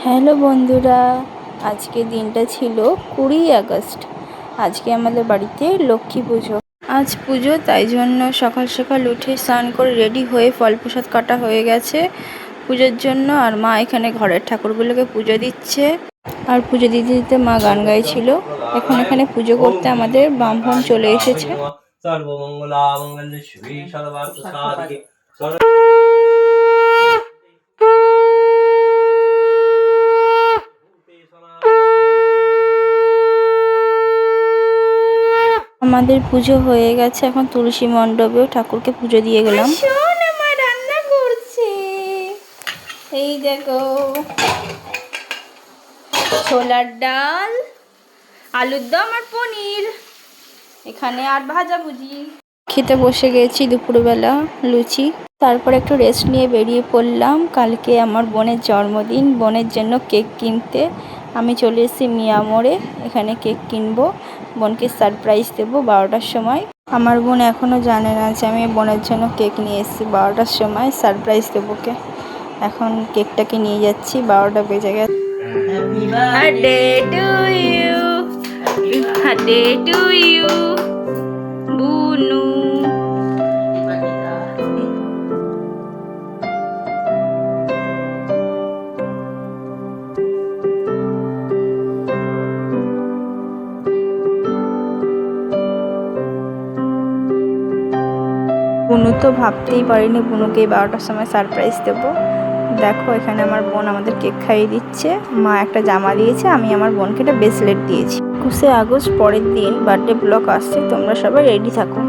Hello বন্ধুরা, আজকে দিনটা ছিল 20 আগস্ট। আজকে আমাদের বাড়িতে লক্ষ্মী পুজো। আজ পুজো, তাই জন্য সকাল সকাল উঠে স্নান করে রেডি হয়ে ফল প্রসাদ কাটা হয়ে গেছে পুজোর জন্য। আর মা এখানে ঘরের ঠাকুরগুলোকে পুজো দিচ্ছে। আর পুজো দিতে দিতে মা গান গাইছিল। এখন এখানে পুজো করতে আমাদের ব্রাহ্মণ চলে এসেছে। আমাদের পুজো হয়ে গেছে, এখন তুলসী মণ্ডপেও ঠাকুরকে পুজো দিয়ে গেলাম। আমার রান্না করছে, এই দেখো, ছোলার ডাল, আলুর দম আর পনির, এখানে আর ভাজাভুজি। খেতে বসে গেছি দুপুরবেলা লুচি। তারপর একটু রেস্ট নিয়ে বেরিয়ে পড়লাম। কালকে আমার বোনের জন্মদিন, বোনের জন্য কেক কিনতে আমি চলে এসেছি মিয়া মোড়ে। এখানে কেক কিনবো, বোনকে সারপ্রাইজ দেবো 12টার সময়। আমার বোন এখনও জানে না যে আমি বোনের জন্য কেক নিয়ে এসেছি। 12টার সময় সারপ্রাইজ দেবো কে। এখন কেকটাকে নিয়ে যাচ্ছি, 12টা বেজে গেছে। Happy birthday to you, happy birthday to you Bunu. Bunu তো ভাবতেই পারিনি বুনুকে 12টার সময় সারপ্রাইজ দেবো। দেখো, এখানে আমার বোন আমাদের কেক খাইয়ে দিচ্ছে। মা একটা জামা দিয়েছে, আমি আমার বোনকে একটা ব্রেসলেট দিয়েছি। 21 আগস্ট পরের দিন বার্থডে ব্লগ আসছে, তোমরা সবাই রেডি থাকো।